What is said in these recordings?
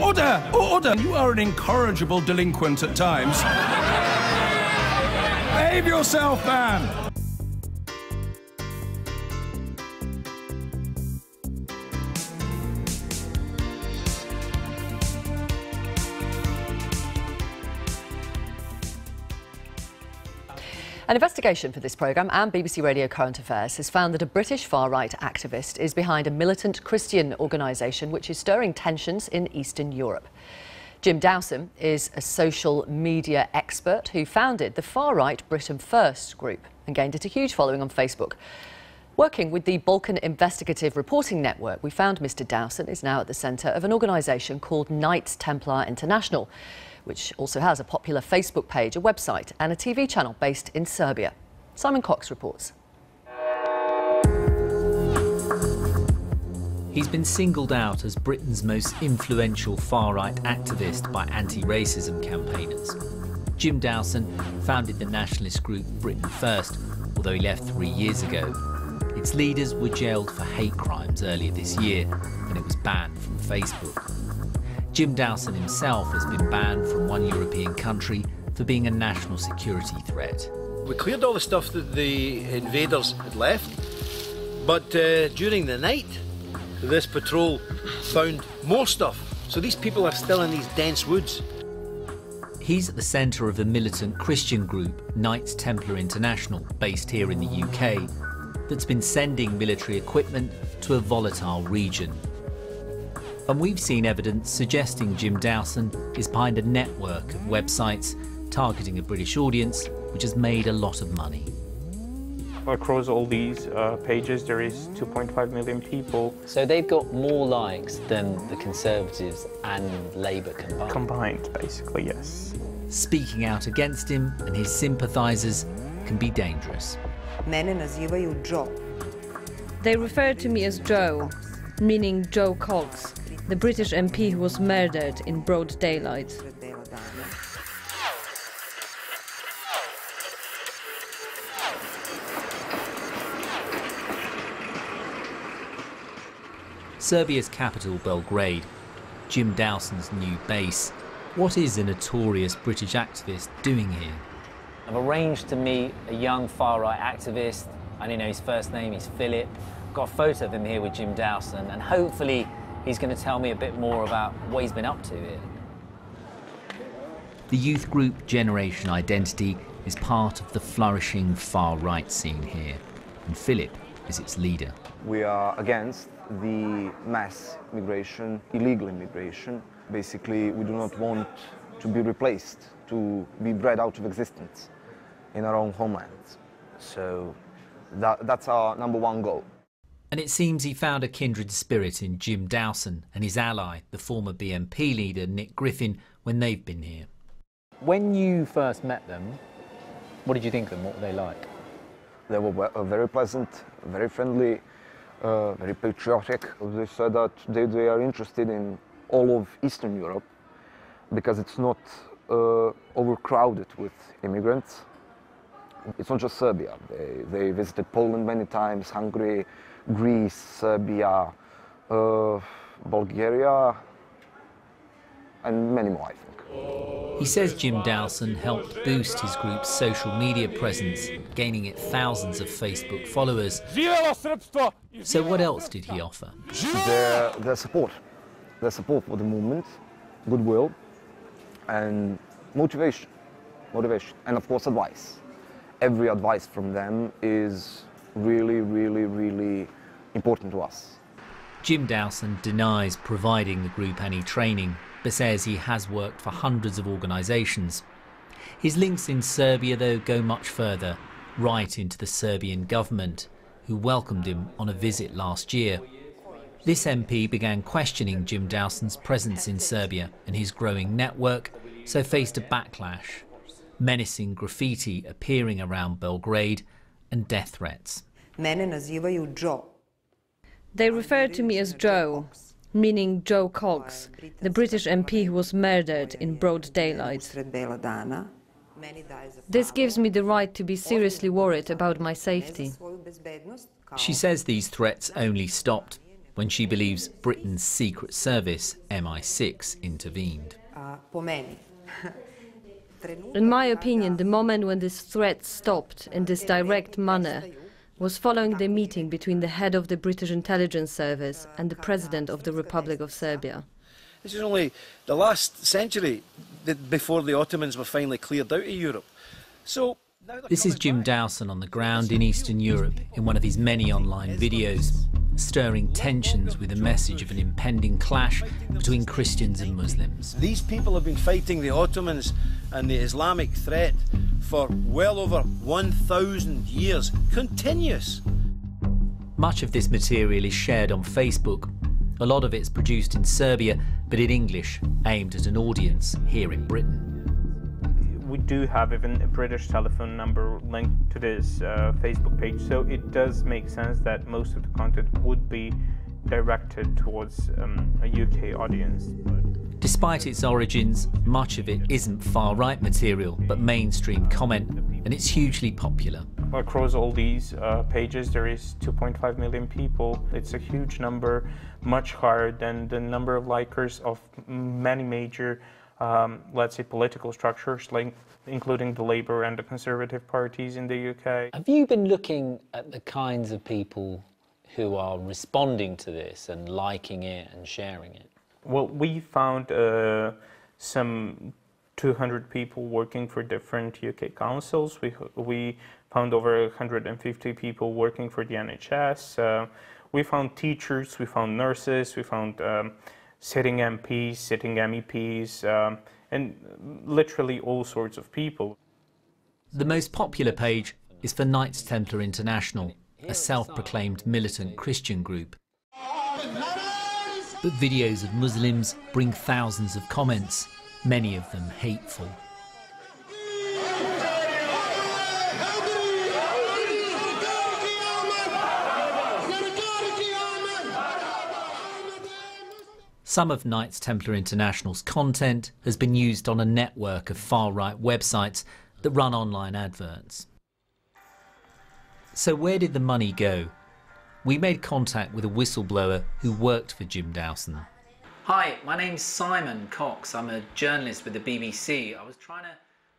Order! Order! You are an incorrigible delinquent at times. Behave yourself, man! An investigation for this programme and BBC Radio Current Affairs has found that a British far-right activist is behind a militant Christian organisation which is stirring tensions in Eastern Europe. Jim Dowson is a social media expert who founded the far-right Britain First group and gained it a huge following on Facebook. Working with the Balkan Investigative Reporting Network, we found Mr Dowson is now at the centre of an organisation called Knights Templar International, which also has a popular Facebook page, a website and a TV channel based in Serbia. Simon Cox reports. He's been singled out as Britain's most influential far-right activist by anti-racism campaigners. Jim Dowson founded the nationalist group Britain First, although he left 3 years ago. Its leaders were jailed for hate crimes earlier this year, and it was banned from Facebook. Jim Dowson himself has been banned from one European country for being a national security threat. We cleared all the stuff that the invaders had left, but during the night, this patrol found more stuff. So these people are still in these dense woods. He's at the centre of a militant Christian group, Knights Templar International, based here in the UK, that's been sending military equipment to a volatile region. And we've seen evidence suggesting Jim Dowson is behind a network of websites targeting a British audience which has made a lot of money. Across all these pages there is 2.5 million people. So they've got more likes than the Conservatives and Labour combined? Combined, basically, yes. Speaking out against him and his sympathisers can be dangerous. Mene nazivaju Joe. They refer to me as Joe, meaning Joe Cox, the British MP who was murdered in broad daylight. Serbia's capital, Belgrade, Jim Dowson's new base. What is a notorious British activist doing here? I've arranged to meet a young far-right activist. I only know his first name, he's Philip. I've got a photo of him here with Jim Dowson, and hopefully he's going to tell me a bit more about what he's been up to here. The youth group Generation Identity is part of the flourishing far-right scene here, and Philip is its leader. We are against the mass migration, illegal immigration. Basically, we do not want to be replaced, to be bred out of existence in our own homelands. So that's our #1 goal. And it seems he found a kindred spirit in Jim Dowson and his ally, the former BNP leader Nick Griffin, when they've been here. When you first met them, what did you think of them? What were they like? They were very pleasant, very friendly, very patriotic. They said that they are interested in all of Eastern Europe because it's not overcrowded with immigrants. It's not just Serbia. They visited Poland many times, Hungary, Greece, Serbia, Bulgaria, and many more, I think. He says Jim Dowson helped boost his group's social media presence, gaining it thousands of Facebook followers. So what else did he offer? Their support for the movement, goodwill, and motivation, and of course advice. Every advice from them is really, really, really important to us. Jim Dowson denies providing the group any training, but says he has worked for hundreds of organisations. His links in Serbia, though, go much further, right into the Serbian government, who welcomed him on a visit last year. This MP began questioning Jim Dowson's presence in Serbia and his growing network, so faced a backlash, menacing graffiti appearing around Belgrade and death threats. Mene nazivaju Joe. They refer to me as Joe, meaning Joe Cox, the British MP who was murdered in broad daylight. This gives me the right to be seriously worried about my safety. She says these threats only stopped when she believes Britain's Secret Service, MI6, intervened. In my opinion, the moment when this threat stopped in this direct manner was following the meeting between the head of the British Intelligence Service and the President of the Republic of Serbia. This is only the last century before the Ottomans were finally cleared out of Europe. So this is Jim Dowson on the ground in Eastern Europe in one of his many online videos, stirring tensions with a message of an impending clash between Christians and Muslims. These people have been fighting the Ottomans and the Islamic threat for well over 1,000 years, continuous. Much of this material is shared on Facebook. A lot of it's produced in Serbia, but in English, aimed at an audience here in Britain. We do have even a British telephone number linked to this Facebook page, so it does make sense that most of the content would be directed towards a UK audience. Despite its origins, much of it isn't far-right material, but mainstream comment, and it's hugely popular. Across all these pages, there is 2.5 million people. It's a huge number, much higher than the number of likers of many major let's say political structures, like including the Labour and the Conservative parties in the UK. Have you been looking at the kinds of people who are responding to this and liking it and sharing it? Well, we found some 200 people working for different UK councils. We found over 150 people working for the NHS. We found teachers, we found nurses, we found sitting MPs, sitting MEPs, and literally all sorts of people. The most popular page is for Knights Templar International, a self-proclaimed militant Christian group. But videos of Muslims bring thousands of comments, many of them hateful. Some of Knights Templar International's content has been used on a network of far-right websites that run online adverts. So where did the money go? We made contact with a whistleblower who worked for Jim Dowson. Hi, my name's Simon Cox. I'm a journalist with the BBC. I was trying to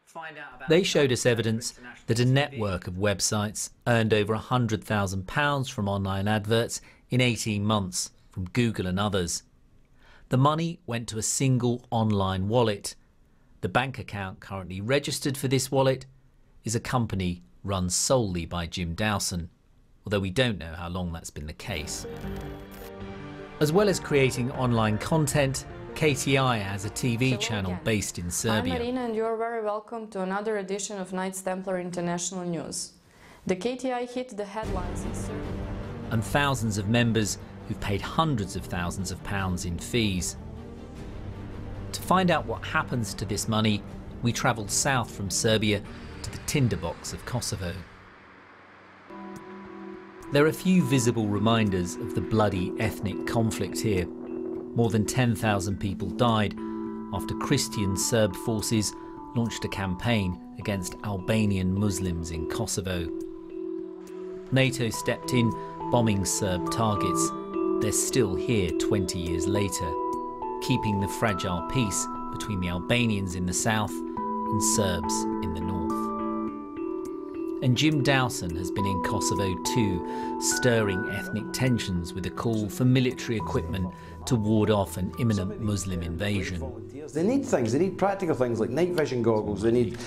find out about... They showed us evidence that a network of websites earned over £100,000 from online adverts in 18 months from Google and others. The money went to a single online wallet. The bank account currently registered for this wallet is a company run solely by Jim Dowson, although we don't know how long that's been the case. As well as creating online content, KTI has a TV channel based in Serbia. I'm Marina and you're very welcome to another edition of Knights Templar International News. The KTI hit the headlines in Serbia. And thousands of members who've paid hundreds of thousands of pounds in fees. To find out what happens to this money, we travelled south from Serbia to the tinderbox of Kosovo. There are few visible reminders of the bloody ethnic conflict here. More than 10,000 people died after Christian Serb forces launched a campaign against Albanian Muslims in Kosovo. NATO stepped in, bombing Serb targets. They're still here 20 years later, keeping the fragile peace between the Albanians in the south and Serbs in the north. And Jim Dowson has been in Kosovo too, stirring ethnic tensions with a call for military equipment to ward off an imminent Muslim invasion. They need things, they need practical things like night vision goggles, they need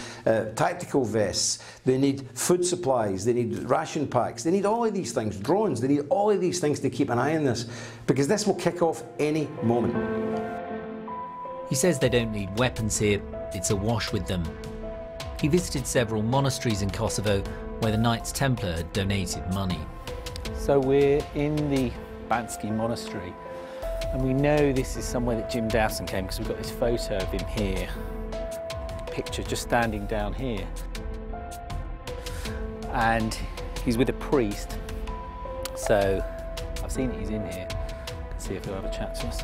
tactical vests, they need food supplies, they need ration packs, they need all of these things, drones, they need all of these things to keep an eye on this, because this will kick off any moment. He says they don't need weapons here, it's awash with them. He visited several monasteries in Kosovo where the Knights Templar had donated money. So we're in the Banski Monastery, and we know this is somewhere that Jim Dowson came because we've got this photo of him here, picture just standing down here. And he's with a priest, so I've seen that he's in here. Let's see if he'll have a chat to us.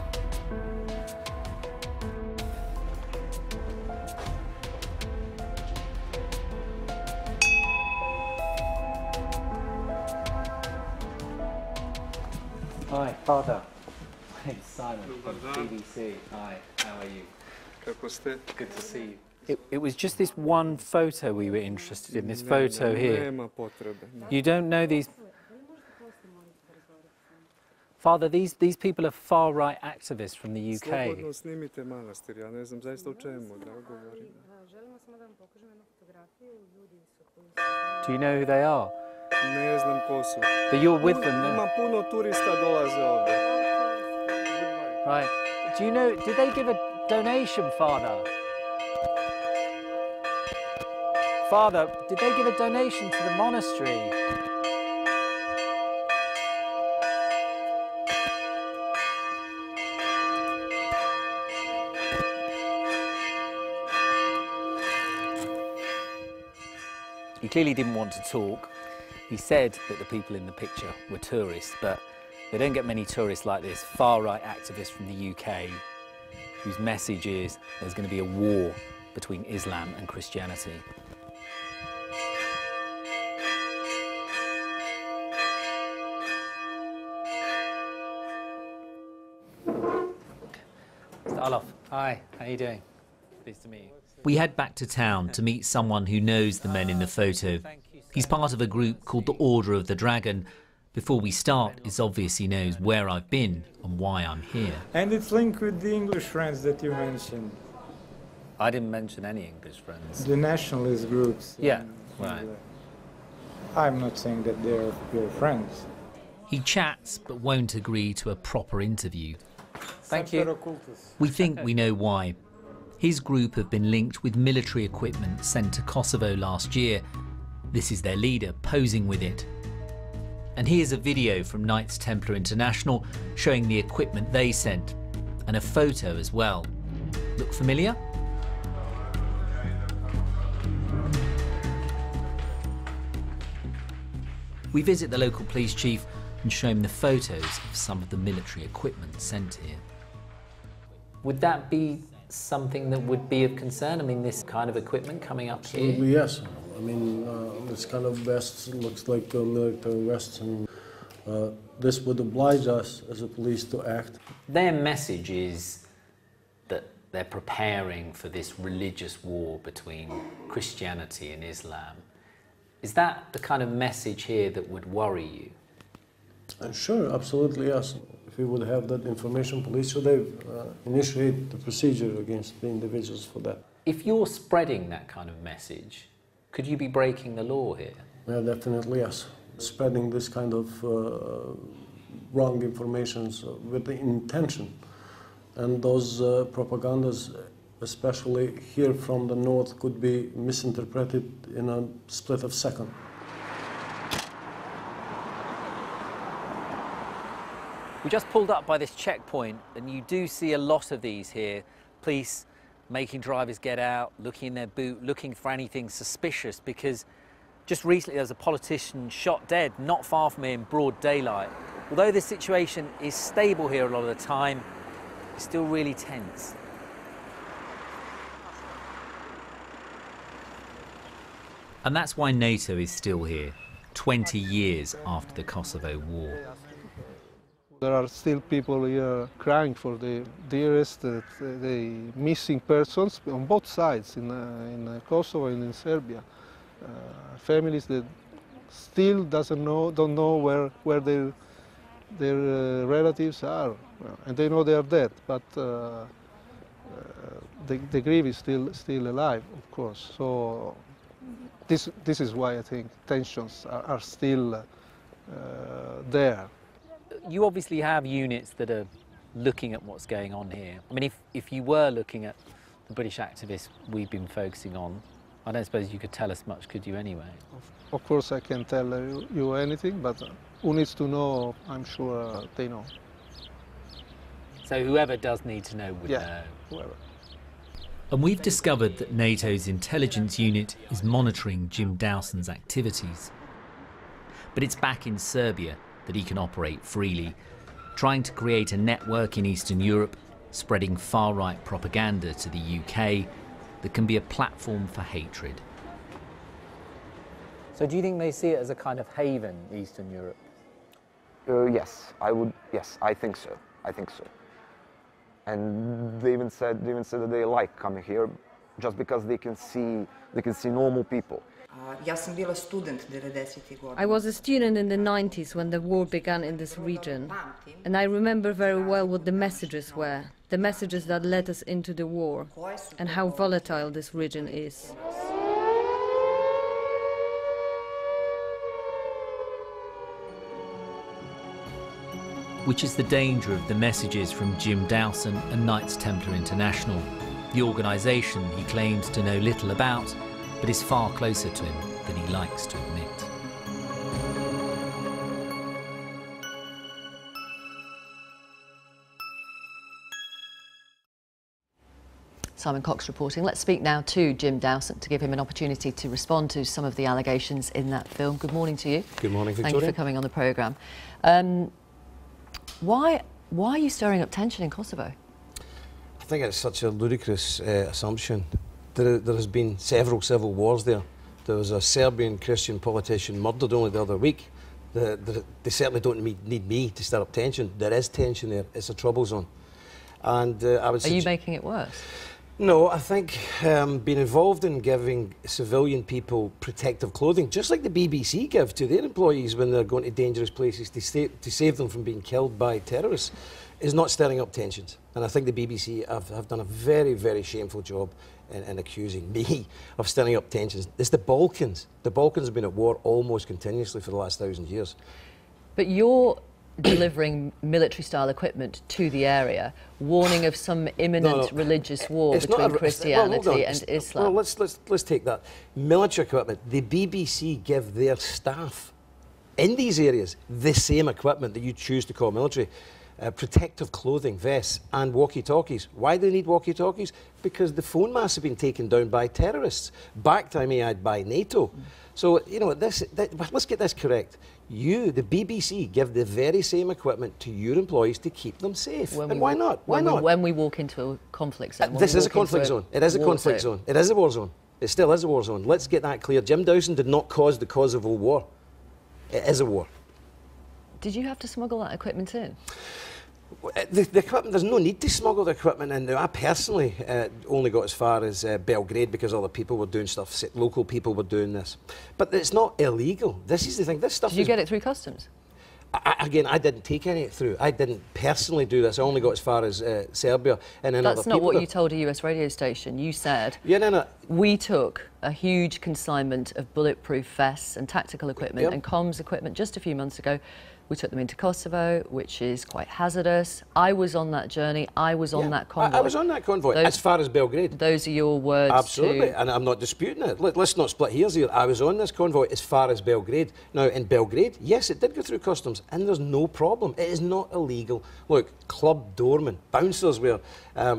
Hi, Father. My name's Simon from BBC. Hi, how are you? Good to see you. It was just this one photo we were interested in, this photo here. You don't know these... Father, these people are far-right activists from the UK. Do you know who they are? But you're with them now. Right. Do you know, did they give a donation, Father? Father, did they give a donation to the monastery? He clearly didn't want to talk. He said that the people in the picture were tourists, but they don't get many tourists like this, far-right activists from the UK, whose message is there's going to be a war between Islam and Christianity. Mr. Olof, hi, how are you doing? Pleased to meet you. We head back to town to meet someone who knows the men in the photo. He's part of a group called the Order of the Dragon. Before we start, it's obvious he knows where I've been and why I'm here. And it's linked with the English friends that you mentioned. I didn't mention any English friends. The nationalist groups. Yeah, right. I'm not saying that they're your friends. He chats but won't agree to a proper interview. Thank you. We think we know why. His group have been linked with military equipment sent to Kosovo last year. This is their leader posing with it. And here's a video from Knights Templar International showing the equipment they sent, and a photo as well. Look familiar? We visit the local police chief and show him the photos of some of the military equipment sent here. Would that be something that would be of concern? I mean, this kind of equipment coming up here? Absolutely, yes. I mean, this kind of vest looks like a military vest, and this would oblige us as a police to act. Their message is that they're preparing for this religious war between Christianity and Islam. Is that the kind of message here that would worry you? Sure, absolutely, yes. If we would have that information, police should initiate the procedure against the individuals for that. If you're spreading that kind of message, could you be breaking the law here? Yeah, definitely, yes. Spreading this kind of wrong information with the intention. And those propagandas, especially here from the north, could be misinterpreted in a split of a second. We just pulled up by this checkpoint, and you do see a lot of these here. Police making drivers get out, looking in their boot, looking for anything suspicious, because just recently there was a politician shot dead not far from here in broad daylight. Although this situation is stable here a lot of the time, it's still really tense. And that's why NATO is still here, 20 years after the Kosovo War. There are still people here crying for the dearest, the missing persons on both sides, in Kosovo and in Serbia. Families that still don't know where their relatives are, and they know they are dead, but the grief is still alive, of course. So this is why I think tensions are still there. You obviously have units that are looking at what's going on here. I mean, if you were looking at the British activists we've been focusing on, I don't suppose you could tell us much, could you, anyway? Of course I can't tell you anything, but who needs to know, I'm sure they know. So whoever does need to know would know? Whoever. And we've discovered that NATO's intelligence unit is monitoring Jim Dowson's activities. But it's back in Serbia that he can operate freely, trying to create a network in Eastern Europe, spreading far-right propaganda to the UK that can be a platform for hatred. So do you think they see it as a kind of haven, Eastern Europe? Yes, I would. Yes, I think so. I think so. And they even said that they like coming here, just because they can see normal people. I was a student in the 90s when the war began in this region, and I remember very well what the messages were, the messages that led us into the war, and how volatile this region is. Which is the danger of the messages from Jim Dowson and Knights Templar International, the organisation he claims to know little about, but is far closer to him than he likes to admit. Simon Cox reporting. Let's speak now to Jim Dowson to give him an opportunity to respond to some of the allegations in that film. Good morning to you. Good morning, Victoria. Thank you for coming on the programme. Why are you stirring up tension in Kosovo? I think it's such a ludicrous assumption. There has been several civil wars there. There was a Serbian Christian politician murdered only the other week. They certainly don't need me to stir up tension. There is tension there. It's a trouble zone. And I would. Are you making it worse? No, I think being involved in giving civilian people protective clothing, just like the BBC give to their employees when they're going to dangerous places to save them from being killed by terrorists, is not stirring up tensions. And I think the BBC have done a very, very shameful job in accusing me of stirring up tensions. It's the Balkans. The Balkans have been at war almost continuously for the last 1,000 years. But you're delivering military-style equipment to the area, warning of some imminent religious war between Christianity and Islam. Well, let's take that. Military equipment. The BBC give their staff in these areas the same equipment that you choose to call military. Protective clothing, vests and walkie-talkies. Why do they need walkie-talkies? Because the phone masts have been taken down by terrorists, backed, I may add, by NATO. So, you know, let's get this correct. You, the BBC, give the very same equipment to your employees to keep them safe. And why not? Why not? When we walk into a conflict zone. This is a conflict zone. It is a conflict zone. It is a war zone. It still is a war zone. Let's get that clear. Jim Dowson did not cause the Kosovo war. It is a war. Did you have to smuggle that equipment in? The equipment, there's no need to smuggle the equipment in. Now, I personally only got as far as Belgrade because other people were doing stuff, local people were doing this. But it's not illegal. This is the thing, this stuff Did you get it through customs? Again, I didn't take any through. I didn't personally do this. I only got as far as Serbia and then That's not what you told a US radio station. You said, we took a huge consignment of bulletproof vests and tactical equipment and comms equipment just a few months ago. We took them into Kosovo, which is quite hazardous. I was on that journey. I was on that convoy. I was on that convoy, as far as Belgrade. Those are your words. Absolutely, and I'm not disputing it. Let's not split hairs here. I was on this convoy as far as Belgrade. Now, in Belgrade, yes, it did go through customs, and there's no problem. It is not illegal. Look, club doormen, bouncers wear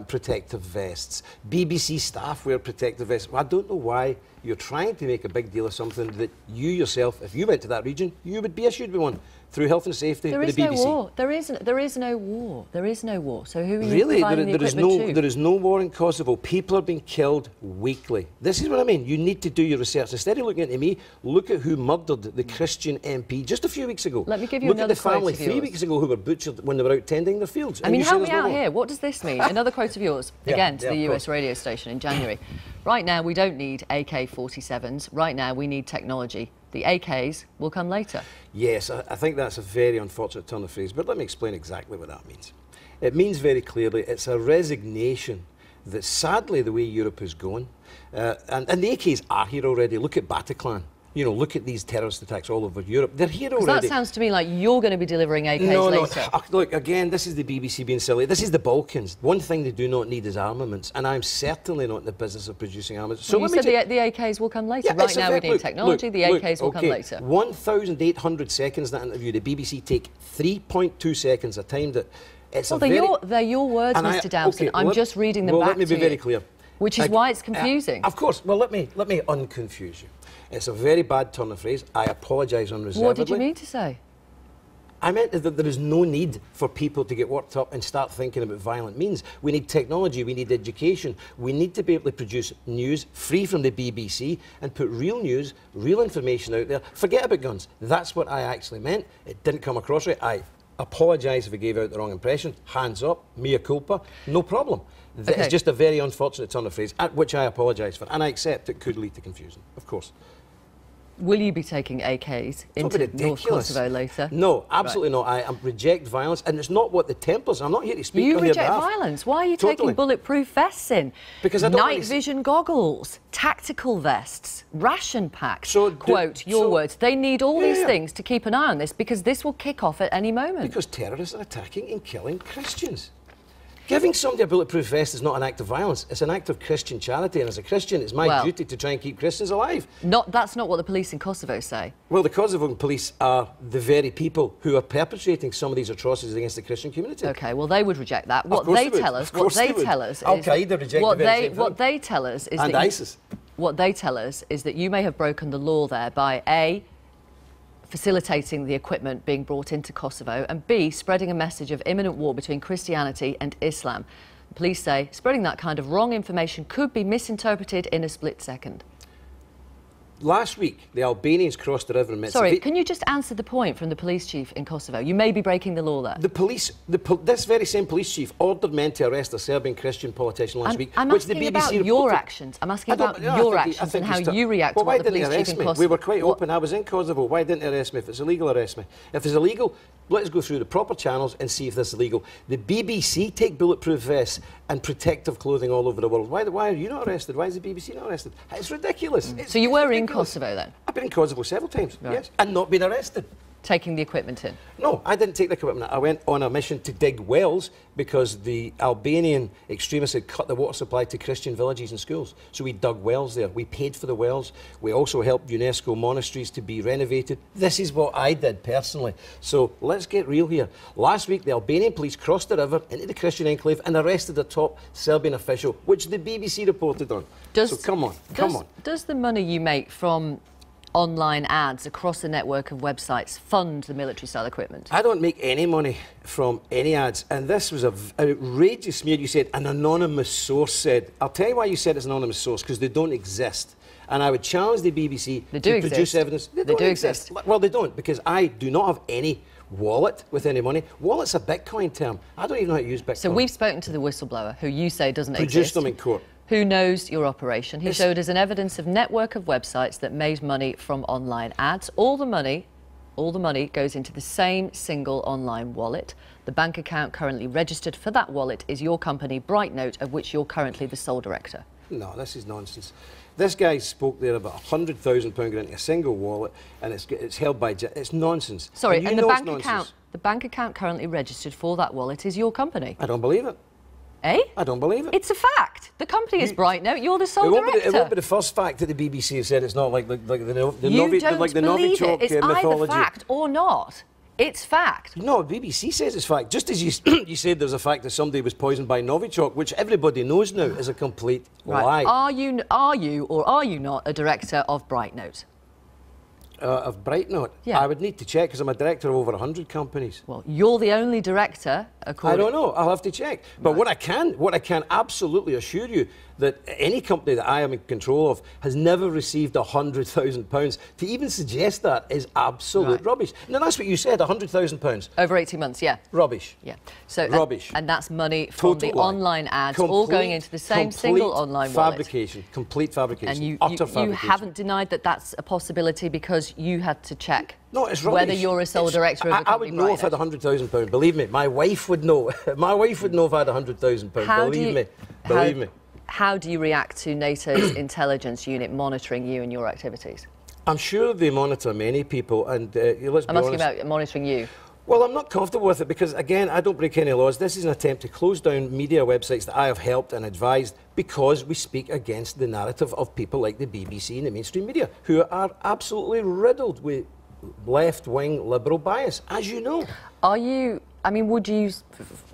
protective vests. BBC staff wear protective vests. Well, I don't know why you're trying to make a big deal of something that you yourself, if you went to that region, you would be issued with one. Through health and safety, there with is the BBC. No war. There is no war. There is no war. So who are you really? providing the equipment to? There is no war in Kosovo. People are being killed weekly. This is what I mean. You need to do your research. Instead of looking at me, look at who murdered the Christian MP just a few weeks ago. Let me give you look another at the family quote of yours. 3 weeks ago who were butchered when they were out tending their fields. I mean, help me out here. What does this mean? Another quote of yours, again, to the US radio station in January. Right now, we don't need AK-47s. Right now, we need technology. The AKs will come later. Yes, I think that's a very unfortunate turn of phrase, but let me explain exactly what that means. It means very clearly it's a resignation that sadly the way Europe is going, and the AKs are here already. Look at Bataclan. You know, look at these terrorist attacks all over Europe. They're here already. That sounds to me like you're going to be delivering AKs later. No, look, again, this is the BBC being silly. This is the Balkans. One thing they do not need is armaments, and I'm certainly not in the business of producing armaments. So you said the AKs will come later. Right now we need technology, the AKs will come later. 1,800 seconds in that interview, the BBC take 3.2 seconds. I timed it. It's they're your words, Mr. Dowson. I'm just reading them back to you. Well, let me be very clear. Which is why it's confusing. Of course. Well, let me unconfuse you. It's a very bad turn of phrase. I apologise unreservedly. What did you mean to say? I meant that there is no need for people to get worked up and start thinking about violent means. We need technology, we need education, we need to be able to produce news free from the BBC and put real news, real information out there. Forget about guns. That's what I actually meant. It didn't come across right. I apologise if I gave out the wrong impression. Hands up, mea culpa, no problem. It's just a very unfortunate turn of phrase, at which I apologise for, and I accept it could lead to confusion, of course. Will you be taking AKs into North Kosovo later? No, absolutely not. I reject violence, and it's not what the Templars. I'm not here to speak on their behalf. You reject violence? Why are you taking bulletproof vests in? Because I don't night vision goggles, tactical vests, ration packs. Quote your words. They need all these things to keep an eye on this because this will kick off at any moment. Because terrorists are attacking and killing Christians. Giving somebody a bulletproof vest is not an act of violence. It's an act of Christian charity, and as a Christian, it's my duty to try and keep Christians alive. That's not what the police in Kosovo say. Well, the Kosovo police are the very people who are perpetrating some of these atrocities against the Christian community. Okay, well, they would reject that. What they tell us, what they tell us, Al-Qaeda reject what they tell us is and that ISIS. What they tell us is that you may have broken the law there by A, facilitating the equipment being brought into Kosovo, and B, spreading a message of imminent war between Christianity and Islam. The police say spreading that kind of wrong information could be misinterpreted in a split second. Last week, the Albanians crossed the river in Metz. Sorry, can you just answer the point from the police chief in Kosovo? You may be breaking the law there. The police, this very same police chief ordered men to arrest a Serbian Christian politician last week. I'm asking about your actions. I'm asking about your actions and how you react to what the police chief in Kosovo... We were quite open. I was in Kosovo. Why didn't they arrest me? If it's illegal, arrest me. If it's illegal, let's go through the proper channels and see if this is legal. The BBC take bulletproof vests and protective clothing all over the world. Why are you not arrested? Why is the BBC not arrested? It's ridiculous. So you were in Kosovo then? I've been in Kosovo several times, yes, and not been arrested. Taking the equipment in? No, I didn't take the equipment. I went on a mission to dig wells because the Albanian extremists had cut the water supply to Christian villages and schools. So we dug wells there. We paid for the wells. We also helped UNESCO monasteries to be renovated. This is what I did personally. So let's get real here. Last week, the Albanian police crossed the river into the Christian enclave and arrested a top Serbian official, which the BBC reported on. So come on, come on. Does the money you make from online ads across the network of websites fund the military-style equipment? I don't make any money from any ads, and this was an outrageous smear. You said an anonymous source said. I'll tell you why you said it's an anonymous source, because they don't exist. And I would challenge the BBC to produce evidence. They do exist. Well, they don't, because I do not have any wallet with any money. Wallet's a Bitcoin term. I don't even know how to use Bitcoin. So we've spoken to the whistleblower, who you say doesn't exist. Produced them in court. Who knows your operation. He showed us an evidence of network of websites that made money from online ads. All the money goes into the same single online wallet. The bank account currently registered for that wallet is your company, Brightnote, of which you're currently the sole director. No, this is nonsense. This guy spoke there about £100,000 going into a single wallet, and it's held by... It's nonsense. Sorry, and the bank account currently registered for that wallet is your company. I don't believe it. Eh? I don't believe it. It's a fact. The company is Brightnote. You're the sole director. It won't be the first fact that the BBC have said. It's not like the Novichok mythology. It's either fact or not. It's fact. No, the BBC says it's fact. Just as you said there's a fact that somebody was poisoned by Novichok, which everybody knows now is a complete lie. Are you or are you not a director of Brightnote? Of Brightnote? Yeah. I would need to check because I'm a director of over 100 companies. Well, you're the only director, according... I don't know. I'll have to check. But what I can absolutely assure you that any company that I am in control of has never received £100,000. To even suggest that is absolute rubbish. Now, that's what you said, £100,000. Over 18 months, yeah. Rubbish. Yeah. So rubbish. And that's money from the online ads, all going into the same single online wallet. Complete fabrication. And utter fabrication. You haven't denied that that's a possibility because you had to check it's whether you're a sole director of a company. I would know if I had £100,000. Believe me, my wife would know. My wife would know if I had £100,000. Believe me. How do you react to NATO's intelligence unit monitoring you and your activities? I'm sure they monitor many people, and let's be honest. I'm asking about monitoring you. Well, I'm not comfortable with it because, again, I don't break any laws. This is an attempt to close down media websites that I have helped and advised because we speak against the narrative of people like the BBC and the mainstream media, who are absolutely riddled with left-wing liberal bias, as you know. Would you,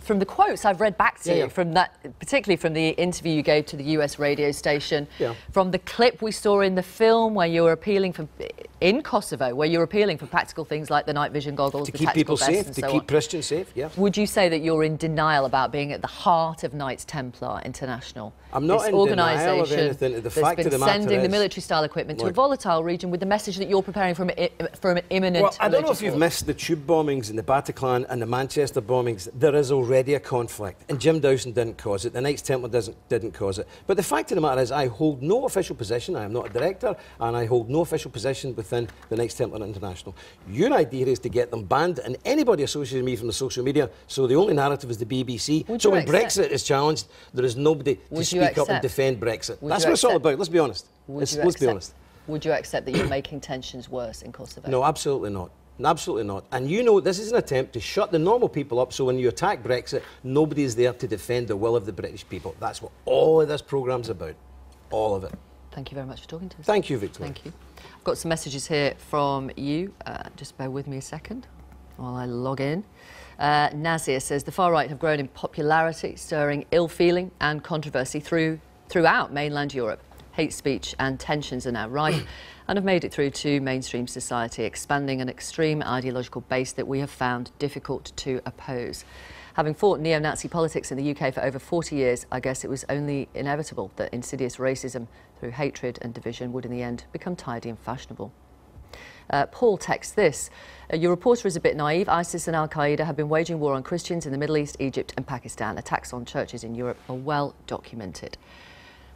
from the quotes I've read back to you, from that, particularly from the interview you gave to the US radio station, from the clip we saw in the film where you were appealing for in Kosovo, where you're appealing for practical things like the night vision goggles, to the keep tactical people vests safe, and to so keep on. Christians safe, yeah. Would you say that you're in denial about being at the heart of Knights Templar International? I'm not this in denial of anything. The that's fact been of the matter sending the is, military-style equipment to a look, volatile region with the message that you're preparing for an imminent. Well, I don't know if you've war. missed the tube bombings and the Bataclan and the Manchester bombings. There is already a conflict, and Jim Dowson didn't cause it. The Knights Templar didn't cause it. But the fact of the matter is, I hold no official position. I am not a director, and I hold no official position within the Knights Templar International. Your idea is to get them banned, and anybody associating me from the social media. So the only narrative is the BBC. So when Brexit is challenged, there is nobody to speak up and defend Brexit. That's what it's all about. Let's be honest. Let's be honest. Would you accept that you're making tensions worse in Kosovo? No, absolutely not. Absolutely not. And you know, this is an attempt to shut the normal people up, so when you attack Brexit, nobody is there to defend the will of the British people. That's what all of this programme's about. All of it. Thank you very much for talking to us. Thank you, Victoria. Thank you. I've got some messages here from you. Just bear with me a second while I log in. Nazir says the far right have grown in popularity, stirring ill feeling and controversy throughout mainland Europe. Hate speech and tensions are now rife and have made it through to mainstream society, expanding an extreme ideological base that we have found difficult to oppose. Having fought neo-Nazi politics in the UK for over 40 years, I guess it was only inevitable that insidious racism through hatred and division would in the end become tidy and fashionable. Paul texts this. Your reporter is a bit naive. ISIS and Al-Qaeda have been waging war on Christians in the Middle East, Egypt and Pakistan. Attacks on churches in Europe are well documented.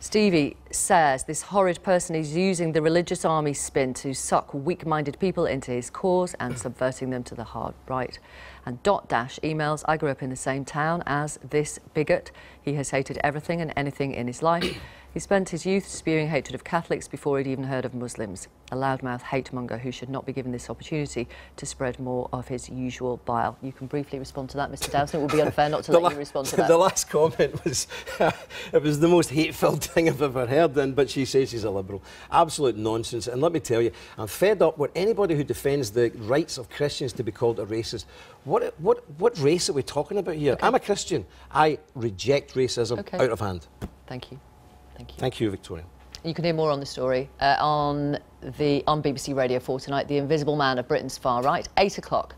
Stevie says this horrid person is using the religious army spin to suck weak-minded people into his cause and subverting them to the hard right. And Dash emails, I grew up in the same town as this bigot. He has hated everything and anything in his life. He spent his youth spewing hatred of Catholics before he'd even heard of Muslims. A loudmouth hate-monger who should not be given this opportunity to spread more of his usual bile. You can briefly respond to that, Mr. Dowson. It would be unfair not to let you respond to that. The last comment was, it was the most hate-filled thing I've ever heard, but she says she's a liberal. Absolute nonsense. And let me tell you, I'm fed up with anybody who defends the rights of Christians to be called a racist. What race are we talking about here? Okay. I'm a Christian. I reject racism out of hand. Thank you. Thank you. Thank you, Victoria. You can hear more on the story on BBC Radio 4 tonight, The Invisible Man of Britain's Far Right, 8 o'clock.